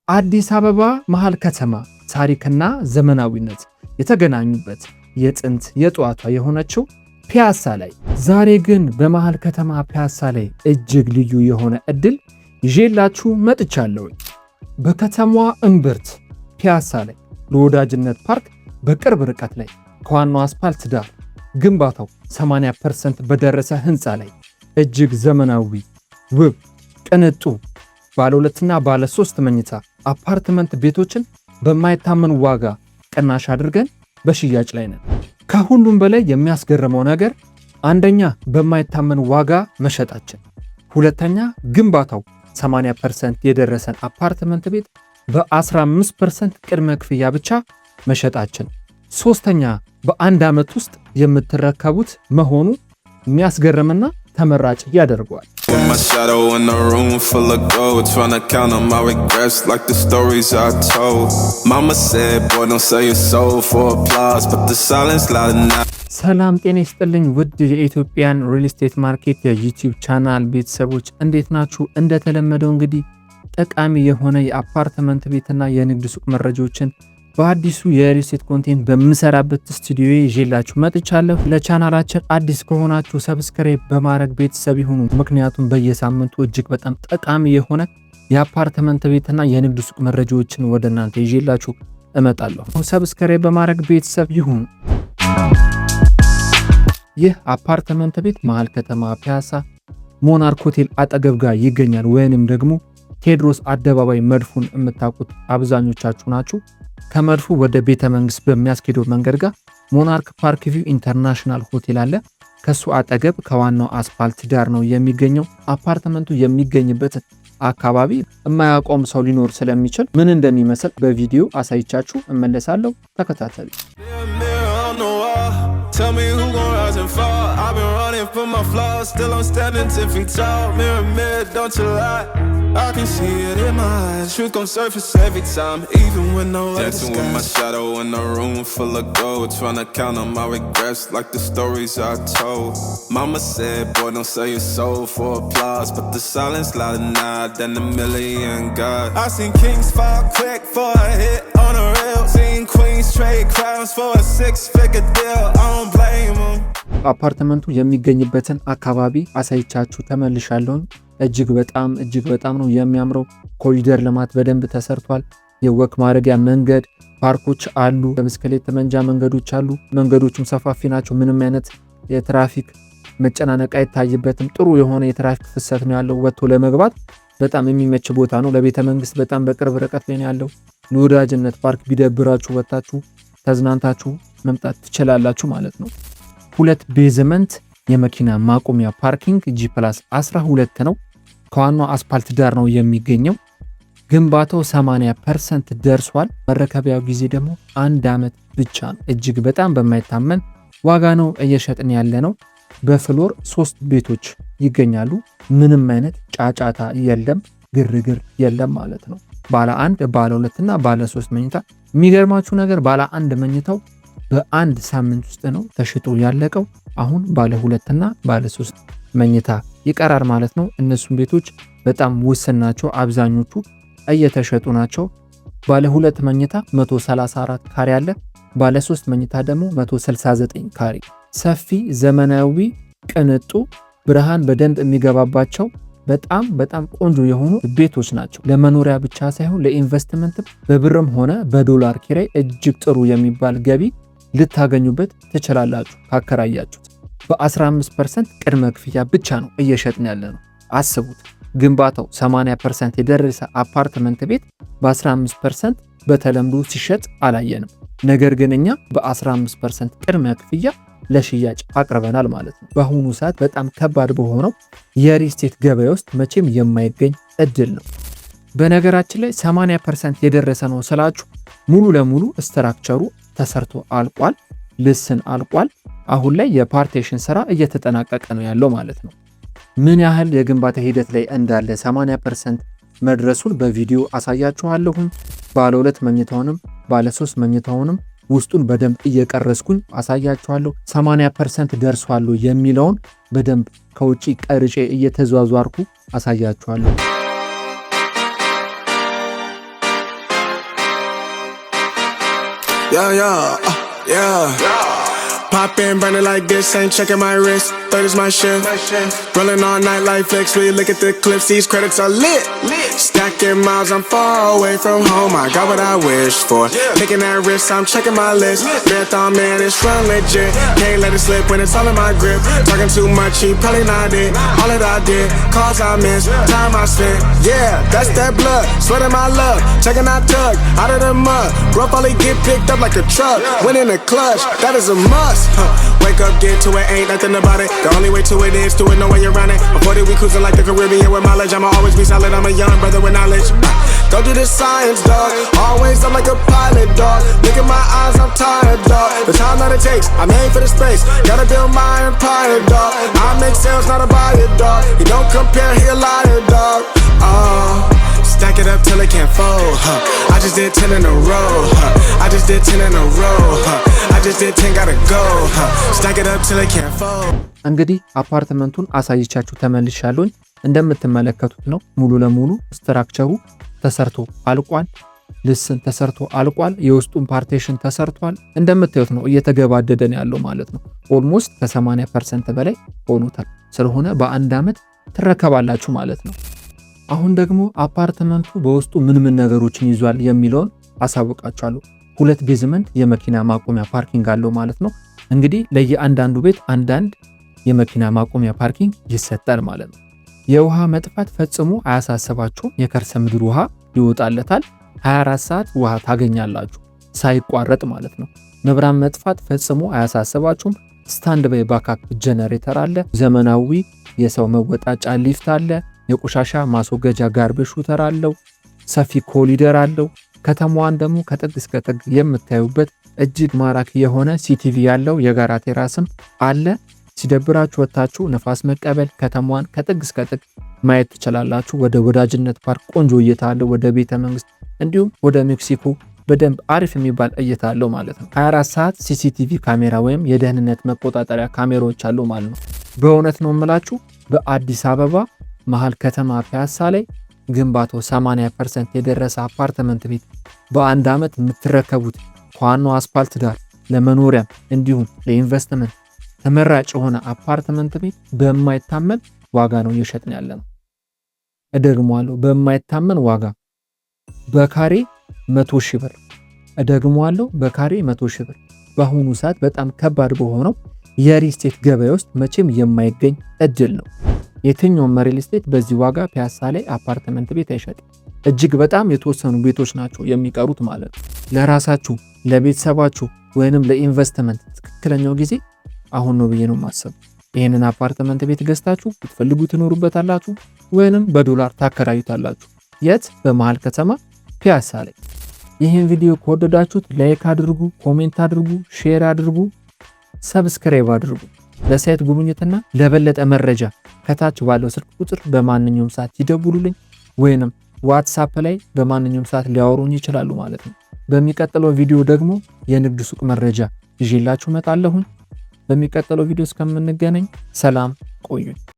አዲስ አበባ መሃል ከተማ ታሪክና ዘመናዊነት የተገናኙበት የጥንት የጠዋቷ የሆነችው ፒያሳ ላይ ዛሬ ግን በመሃል ከተማ ፒያሳ ላይ እጅግ ልዩ የሆነ እድል ይዤላችሁ መጥቻለሁ። በከተማዋ እምብርት ፒያሳ ላይ ለወዳጅነት ፓርክ በቅርብ ርቀት ላይ ከዋናው አስፓልት ዳር ግንባታው 80% በደረሰ ህንፃ ላይ እጅግ ዘመናዊ ውብ ቅንጡ ባለ 2 እና ባለ 3 መኝታ አፓርትመንት ቤቶችን በማይታመን ዋጋ ቅናሽ አድርገን በሽያጭ ላይ ነን። ከሁሉም በላይ የሚያስገርመው ነገር አንደኛ በማይታመን ዋጋ መሸጣችን፣ ሁለተኛ ግንባታው 80% የደረሰን አፓርትመንት ቤት በ15% ቅድመ ክፍያ ብቻ መሸጣችን፣ ሶስተኛ በአንድ ዓመት ውስጥ የምትረከቡት መሆኑ የሚያስገርምና ተመራጭ ያደርገዋል። ሰላም ጤና ይስጥልኝ ውድ የኢትዮጵያን ሪል ስቴት ማርኬት የዩቲዩብ ቻናል ቤተሰቦች እንዴት ናችሁ? እንደተለመደው እንግዲህ ጠቃሚ የሆነ የአፓርትመንት ቤትና የንግድ ሱቅ መረጃዎችን በአዲሱ የሪል ስቴት ኮንቴንት በምሰራበት ስቱዲዮ ይዤላችሁ መጥቻለሁ። ለቻናላችን አዲስ ከሆናችሁ ሰብስክራይብ በማድረግ ቤተሰብ ይሁኑ። ምክንያቱም በየሳምንቱ እጅግ በጣም ጠቃሚ የሆነ የአፓርትመንት ቤትና የንግድ ሱቅ መረጃዎችን ወደ እናንተ ይዤላችሁ እመጣለሁ። ሰብስክራይብ በማድረግ ቤተሰብ ይሁኑ። ይህ አፓርትመንት ቤት መሃል ከተማ ፒያሳ ሞናርክ ሆቴል አጠገብ ጋር ይገኛል። ወይንም ደግሞ ቴዎድሮስ አደባባይ መድፉን የምታውቁት አብዛኞቻችሁ ናችሁ። ከመድፉ ወደ ቤተ መንግስት በሚያስኬደው መንገድ ጋር ሞናርክ ፓርክ ቪው ኢንተርናሽናል ሆቴል አለ። ከሱ አጠገብ ከዋናው አስፓልት ዳር ነው የሚገኘው። አፓርትመንቱ የሚገኝበት አካባቢ የማያውቀውም ሰው ሊኖር ስለሚችል ምን እንደሚመስል በቪዲዮ አሳይቻችሁ እመለሳለሁ። ተከታተሉ። Tell me who gon' rise and fall. I've been running from my flaws, still I'm standing 10 feet tall. Mirror, mirror, don't you lie. I can see it in my eyes. Truth gon' surface every time, even when no other dancing with my shadow in a room full of gold. Tryna count on my regrets like the stories I told. Mama said, boy, don't sell your soul for applause, but the silence louder now than a million God. I seen kings fall quick for a hit on a rail. Seen queens trade crowns for a 6-figure deal. I don't blame them. አፓርትመንቱ የሚገኝበትን አካባቢ አሳይቻችሁ ተመልሻለሁ። እጅግ በጣም ነው የሚያምረው። ኮሪደር ልማት በደንብ ተሰርቷል። የወክ ማረጊያ መንገድ፣ ፓርኮች አሉ። በብስክሌት መንጃ መንገዶች አሉ። መንገዶቹም ሰፋፊ ናቸው። ምንም አይነት የትራፊክ መጨናነቅ አይታይበትም። ጥሩ የሆነ የትራፊክ ፍሰት ነው ያለው። ወጥቶ ለመግባት በጣም የሚመች ቦታ ነው። ለቤተ መንግስት በጣም በቅርብ ርቀት ላይ ነው ያለው። ለወዳጅነት ፓርክ ቢደብራችሁ ወጣችሁ ተዝናንታችሁ መምጣት ትችላላችሁ ማለት ነው። 2 ቤዝመንት የመኪና ማቆሚያ ፓርኪንግ G+12 ነው። ከዋናው አስፓልት ዳር ነው የሚገኘው። ግንባታው 80% ደርሷል። መረከቢያው ጊዜ ደግሞ 1 ዓመት ብቻ ነው። እጅግ በጣም በማይታመን ዋጋ ነው እየሸጥን ያለ ነው። በፍሎር 3 ቤቶች ይገኛሉ። ምንም አይነት ጫጫታ የለም፣ ግርግር የለም ማለት ነው። ባለ 1፣ ባለ 2 እና ባለ 3 መኝታ። የሚገርማችሁ ነገር ባለ 1 መኝታው በአንድ ሳምንት ውስጥ ነው ተሽጦ ያለቀው። አሁን ባለ 2 እና ባለ 3 መኝታ ይቀራል ማለት ነው። እነሱም ቤቶች በጣም ውስን ናቸው። አብዛኞቹ እየተሸጡ ናቸው። ባለ 2 መኝታ 134 ካሬ አለ። ባለ 3 መኝታ ደግሞ 169 ካሬ። ሰፊ ዘመናዊ ቅንጡ ብርሃን በደንብ የሚገባባቸው በጣም ቆንጆ የሆኑ ቤቶች ናቸው። ለመኖሪያ ብቻ ሳይሆን ለኢንቨስትመንት በብርም ሆነ በዶላር ኪራይ እጅግ ጥሩ የሚባል ገቢ ልታገኙበት ትችላላችሁ ካከራያችሁት። በ15% ቅድመ ክፍያ ብቻ ነው እየሸጥን ያለ ነው። አስቡት፣ ግንባታው 80% የደረሰ አፓርትመንት ቤት በ15% በተለምዶ ሲሸጥ አላየንም። ነገር ግን እኛ በ15% ቅድመ ክፍያ ለሽያጭ አቅርበናል ማለት ነው። በአሁኑ ሰዓት በጣም ከባድ በሆነው የሪል ስቴት ገበያ ውስጥ መቼም የማይገኝ እድል ነው። በነገራችን ላይ 80% የደረሰ ነው ስላችሁ ሙሉ ለሙሉ ስትራክቸሩ ተሰርቶ አልቋል፣ ልስን አልቋል። አሁን ላይ የፓርቴሽን ስራ እየተጠናቀቀ ነው ያለው ማለት ነው። ምን ያህል የግንባታ ሂደት ላይ እንዳለ 80% መድረሱን በቪዲዮ አሳያችኋለሁኝ። ባለ 2 መኝታውንም ባለ 3 መኝታውንም ውስጡን በደንብ እየቀረስኩኝ አሳያችኋለሁ። 80% ደርሷል የሚለውን በደንብ ከውጪ ቀርጬ እየተዟዟርኩ አሳያችኋለሁ። Poppin', burning like this, ain't checking my wrist. Third is my shift. Rolling all night like flex. We look at the clips, these credits are lit. Stacking miles, I'm far away from home. I got what I wish for. Taking that risk, I'm checking my list. Marathon man, it's run legit. Can't let it slip when it's all in my grip. Talking too much, he probably not it. All that I did, calls I missed, time I spent. Yeah, that's that blood, sweating my love. Checking that tug, out of the mud. Rough only get picked up like a truck. Win in the clutch, that is a must. Wake up, get to it, ain't nothing about it. The only way to it is to it, no way around it. Before that we cruising like the Caribbean with mileage. I'ma always be solid, I'm a young brother with knowledge. Go do the science, dog. Always I'm like a pilot, dog. Look in my eyes, I'm tired, dog. The time that it takes, I made for the space. Gotta build my empire, dog. I make sales, not a buyer, dog. You don't compare, he a liar, dog. Stack it up till it can't fold, I just did 10 in a row, I just did 10 in a row, I just did 10, gotta go, stack it up till it can't fold. እንግዲህ አፓርትመንቱን አሳይቻችሁ ተመልሻለሁ። እንደምትመለከቱት ነው ሙሉ ለሙሉ ስትራክቸሩ ተሰርቶ አልቋል። ልስን ተሰርቶ አልቋል። የውስጡን ፓርቲሽን ተሰርቷል። እንደምታዩት ነው እየተገባደደ ነው ያለው ማለት ነው። ኦልሞስት ከ80% በላይ ሆኖታል። ስለሆነ በአንድ አመት ትረከባላችሁ ማለት ነው። አሁን ደግሞ አፓርትመንቱ በውስጡ ምን ነገሮችን ይዟል የሚለውን አሳውቃችኋለሁ። 2 ቤዝመንት የመኪና ማቆሚያ ፓርኪንግ አለው ማለት ነው። እንግዲህ ለየአንዳንዱ ቤት አንዳንድ የመኪና ማቆሚያ ፓርኪንግ ይሰጣል ማለት ነው። የውሃ መጥፋት ፈጽሞ አያሳስባችሁም። የከርሰ ምድር ውሃ ይወጣለታል። 24 ሰዓት ውሃ ታገኛላችሁ ሳይቋረጥ ማለት ነው። መብራት መጥፋት ፈጽሞ አያሳስባችሁም። ስታንድ ባይ ባካፕ ጀነሬተር አለ። ዘመናዊ የሰው መወጣጫ ሊፍት አለ። የቆሻሻ ማስወገጃ ጋርቤጅ ሹተር አለው። ሰፊ ኮሊደር አለው። ከተማዋን ደግሞ ከጥግ እስከ ጥግ የምታዩበት እጅግ ማራኪ የሆነ ሲቲቪ ያለው የጋራ ቴራስም አለ። ሲደብራችሁ ወጣችሁ ነፋስ መቀበል ከተማዋን ከጥግ እስከ ጥግ ማየት ትችላላችሁ። ወደ ወዳጅነት ፓርክ ቆንጆ እይታ አለው። ወደ ቤተ መንግስት እንዲሁም ወደ ሜክሲኮ በደንብ አሪፍ የሚባል እይታ አለው ማለት ነው። 24 ሰዓት ሲሲቲቪ ካሜራ ወይም የደህንነት መቆጣጠሪያ ካሜራዎች አሉ ማለት ነው። በእውነት ነው የምላችሁ በአዲስ አበባ መሃል ከተማ ፒያሳ ላይ ግንባታው 80% የደረሰ አፓርትመንት ቤት በአንድ አመት የምትረከቡት ከዋናው አስፓልት ዳር ለመኖሪያ እንዲሁም ለኢንቨስትመንት ተመራጭ የሆነ አፓርትመንት ቤት በማይታመን ዋጋ ነው እየሸጥን ያለነው። እደግመዋለሁ፣ በማይታመን ዋጋ በካሬ 100,000 ብር። እደግመዋለሁ፣ በካሬ 100,000 ብር። በአሁኑ ሰዓት በጣም ከባድ በሆነው የሪል ስቴት ገበያ ውስጥ መቼም የማይገኝ እድል ነው። የትኛውም ሪል ስቴት በዚህ ዋጋ ፒያሳ ላይ አፓርትመንት ቤት አይሸጥም። እጅግ በጣም የተወሰኑ ቤቶች ናቸው የሚቀሩት ማለት ነው። ለራሳችሁ ለቤተሰባችሁ ወይንም ለኢንቨስትመንት ትክክለኛው ጊዜ አሁን ነው ብዬ ነው ማሰብ። ይሄንን አፓርትመንት ቤት ገዝታችሁ ብትፈልጉ ትኖሩበታላችሁ ወይንም በዶላር ታከራዩታላችሁ። የት? በመሃል ከተማ ፒያሳ ላይ። ይህን ቪዲዮ ከወደዳችሁት ላይክ አድርጉ፣ ኮሜንት አድርጉ፣ ሼር አድርጉ፣ ሰብስክራይብ አድርጉ። ለሳይት ጉብኝትና ለበለጠ መረጃ ከታች ባለው ስልክ ቁጥር በማንኛውም ሰዓት ይደውሉልኝ ወይንም ዋትስአፕ ላይ በማንኛውም ሰዓት ሊያወሩኝ ይችላሉ ማለት ነው። በሚቀጥለው ቪዲዮ ደግሞ የንግድ ሱቅ መረጃ ይዤላችሁ እመጣለሁ። በሚቀጥለው ቪዲዮ እስከምንገናኝ ሰላም ቆዩኝ።